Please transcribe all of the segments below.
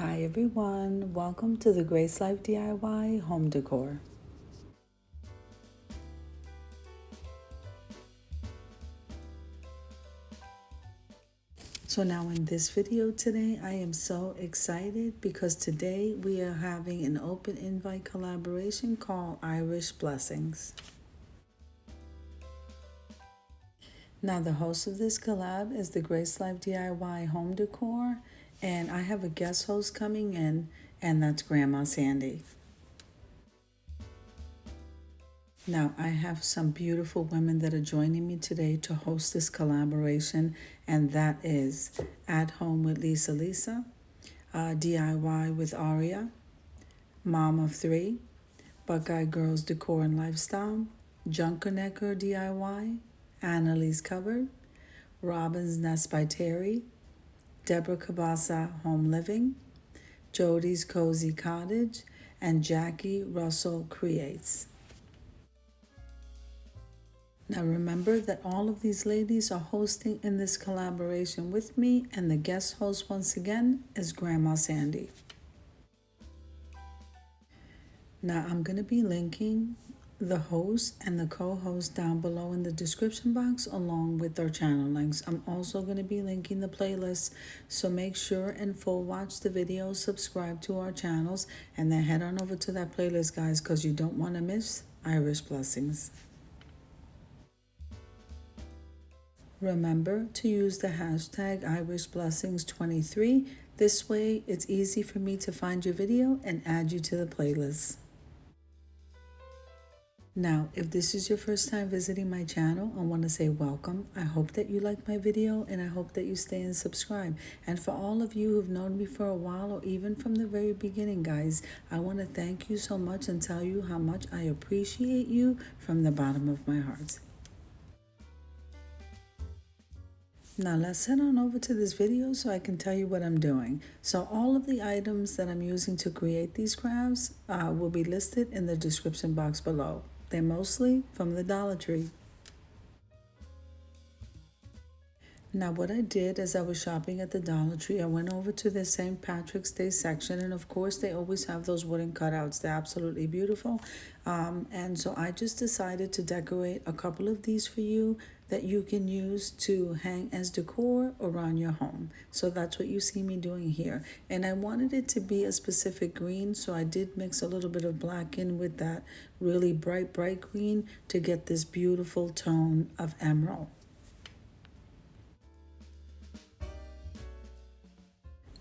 Hi everyone, welcome to the Grace Life DIY home decor. So now in this video today, I am so excited because today we are having an open invite collaboration called Irish Blessings. Now the host of this collab is the Grace Life DIY home decor, and I have a guest host coming in, and that's Grandma Sandy. Now, I have some beautiful women that are joining me today to host this collaboration, and that is At Home with Lisa, DIY with Aria, Mom of Three, Buckeye Girls Decor and Lifestyle, Junkernecker DIY, Annalise Cupboard, Robin's Nest by Terry, Deborah Cabasa Home Living, Jody's Cozy Cottage, and Jackie Russell Creates. Now remember that all of these ladies are hosting in this collaboration with me, and the guest host once again is Grandma Sandy. Now I'm going to be linking the host and the co-host down below in the description box along with their channel links. I'm also going to be linking the playlist, so make sure and full watch the video, subscribe to our channels, and then head on over to that playlist, guys, because you don't want to miss Irish Blessings. Remember to use the hashtag IrishBlessings23. This way, it's easy for me to find your video and add you to the playlist. Now, if this is your first time visiting my channel, I want to say welcome. I hope that you like my video, and I hope that you stay and subscribe. And for all of you who've known me for a while, or even from the very beginning, guys, I want to thank you so much and tell you how much I appreciate you from the bottom of my heart. Now let's head on over to this video so I can tell you what I'm doing. So all of the items that I'm using to create these crafts will be listed in the description box below. They're mostly from the Dollar Tree. Now what I did as I was shopping at the Dollar Tree, I went over to the St. Patrick's Day section, and of course they always have those wooden cutouts. They're absolutely beautiful. And so I just decided to decorate a couple of these for you that you can use to hang as decor around your home. So that's what you see me doing here. And I wanted it to be a specific green, so I did mix a little bit of black in with that really bright green to get this beautiful tone of emerald.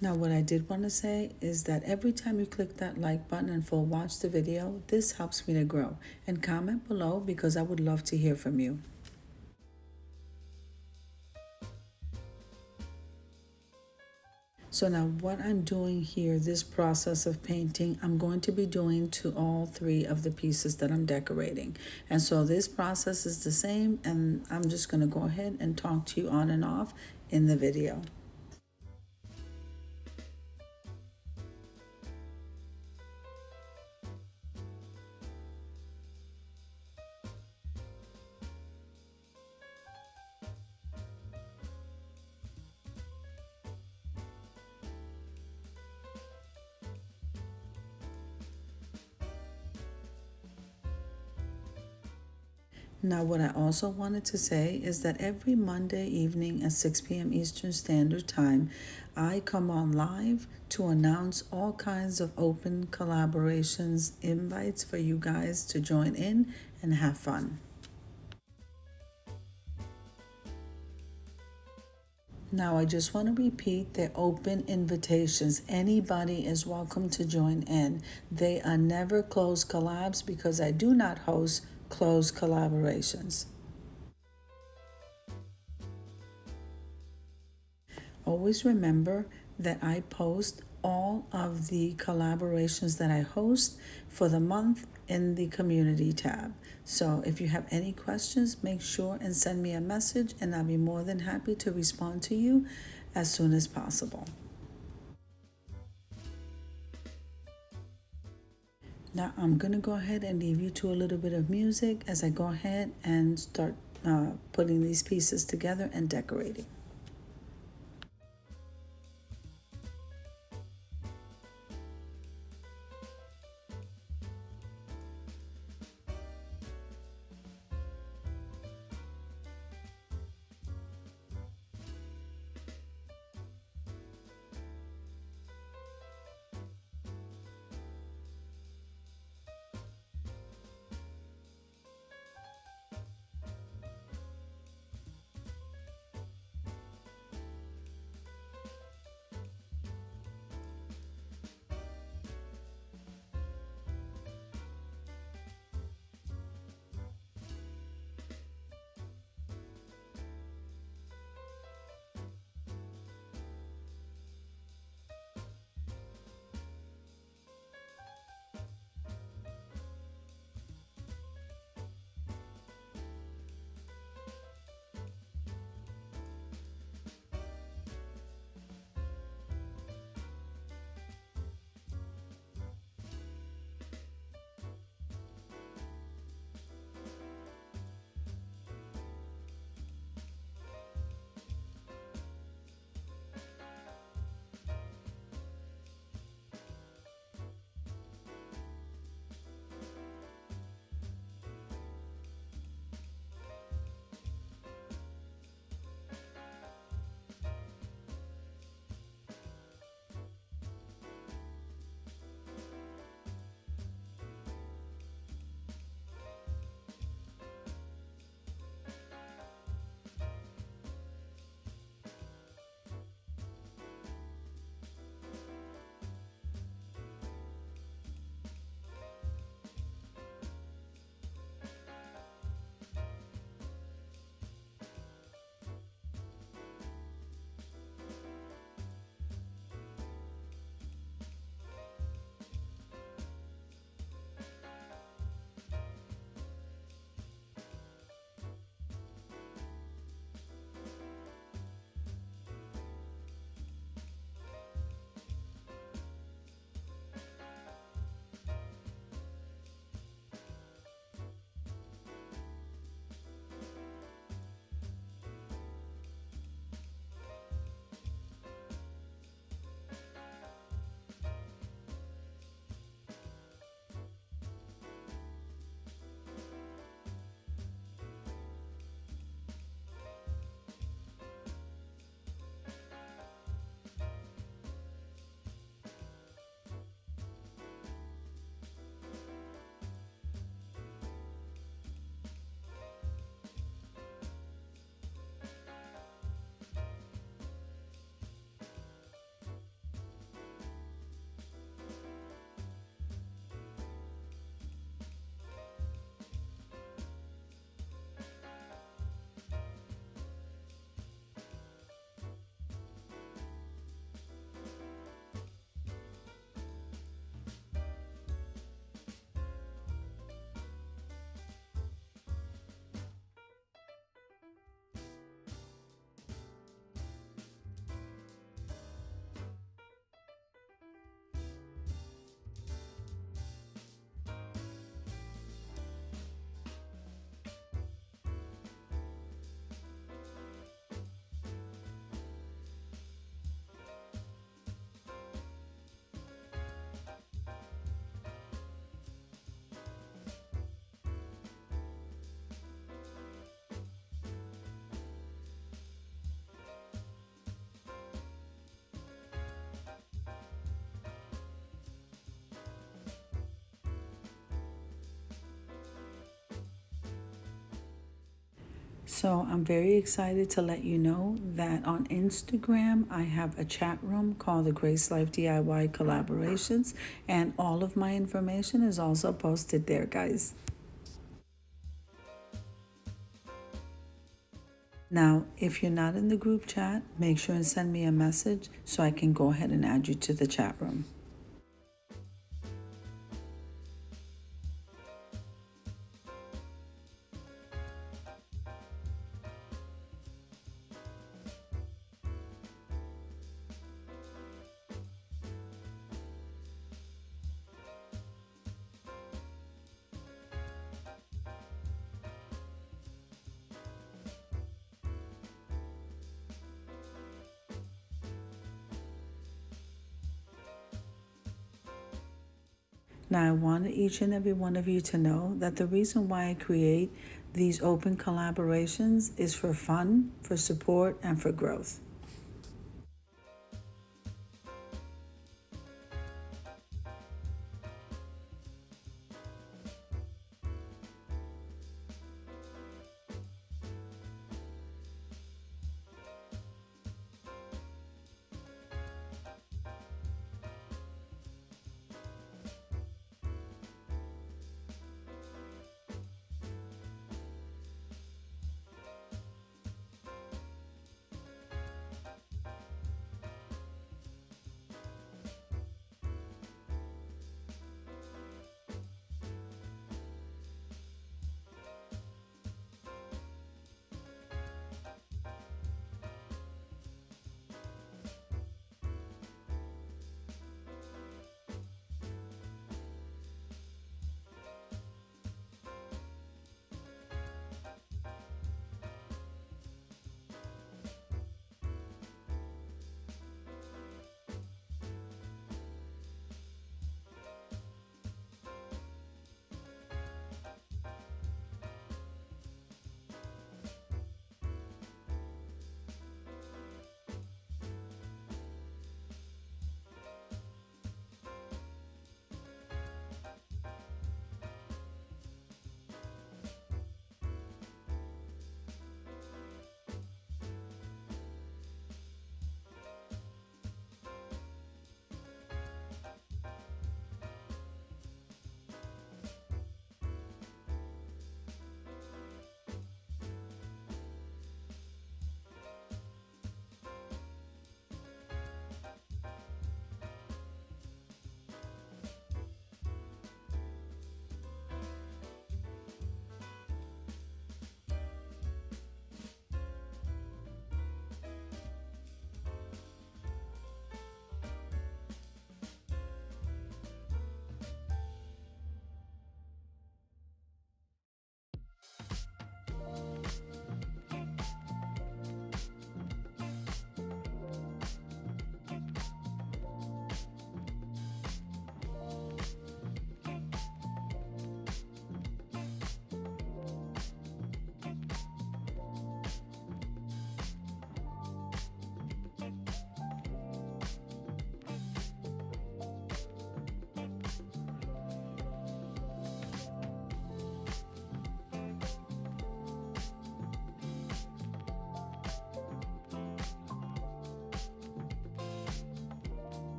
Now what I did want to say is that every time you click that like button and full watch the video, this helps me to grow. And comment below because I would love to hear from you. So now what I'm doing here, this process of painting, I'm going to be doing to all three of the pieces that I'm decorating. And so this process is the same, and I'm just going to go ahead and talk to you on and off in the video. Now, what I also wanted to say is that every Monday evening at 6 p.m. Eastern Standard Time, I come on live to announce all kinds of open collaborations, invites for you guys to join in and have fun. Now, I just want to repeat, they're open invitations. Anybody is welcome to join in. They are never closed collabs because I do not host closed collaborations. Always remember that I post all of the collaborations that I host for the month in the community tab. So if you have any questions, make sure and send me a message, and I'll be more than happy to respond to you as soon as possible. Now I'm going to go ahead and leave you to a little bit of music as I go ahead and start putting these pieces together and decorating. So I'm very excited to let you know that on Instagram, I have a chat room called the Grace Life DIY Collaborations, and all of my information is also posted there, guys. Now, if you're not in the group chat, make sure and send me a message so I can go ahead and add you to the chat room. Now, I want each and every one of you to know that the reason why I create these open collaborations is for fun, for support, and for growth.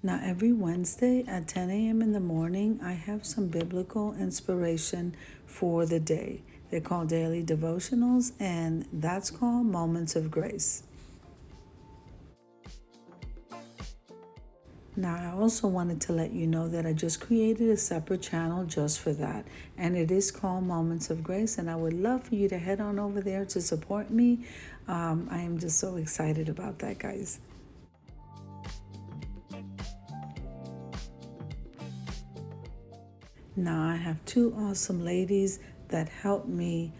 Now, every Wednesday at 10 a.m. in the morning, I have some biblical inspiration for the day. They're called daily devotionals, and that's called Moments of Grace. Now, I also wanted to let you know that I just created a separate channel just for that, and it is called Moments of Grace, and I would love for you to head on over there to support me. I am just so excited about that, guys. Now, I have two awesome ladies that help me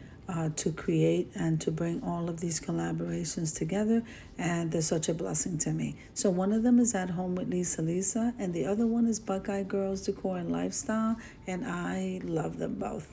to create and to bring all of these collaborations together, and they're such a blessing to me. So, one of them is At Home with Lisa, and the other one is Buckeye Girls Decor and Lifestyle, and I love them both.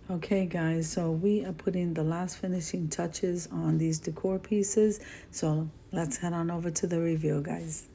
Okay, guys, so we are putting the last finishing touches on these decor pieces. So let's head on over to the reveal, guys.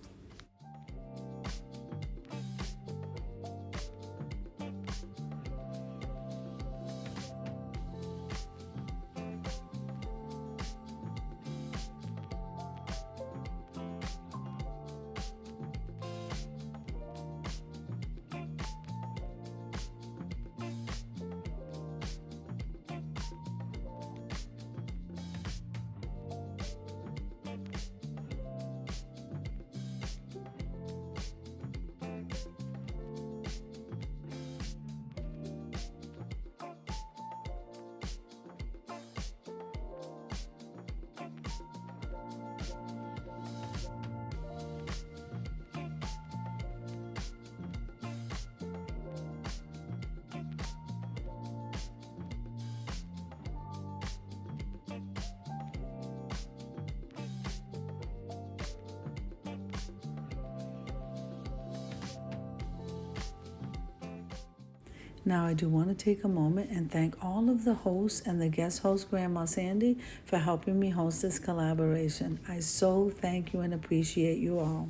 Now, I do want to take a moment and thank all of the hosts and the guest host, Grandma Sandy, for helping me host this collaboration. I so thank you and appreciate you all.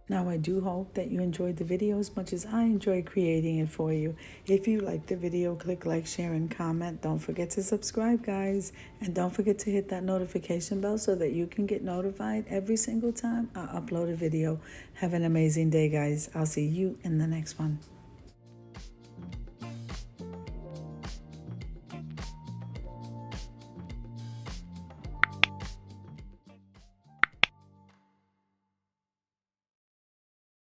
Now, I do hope that you enjoyed the video as much as I enjoyed creating it for you. If you liked the video, click like, share, and comment. Don't forget to subscribe, guys. And don't forget to hit that notification bell so that you can get notified every single time I upload a video. Have an amazing day, guys. I'll see you in the next one.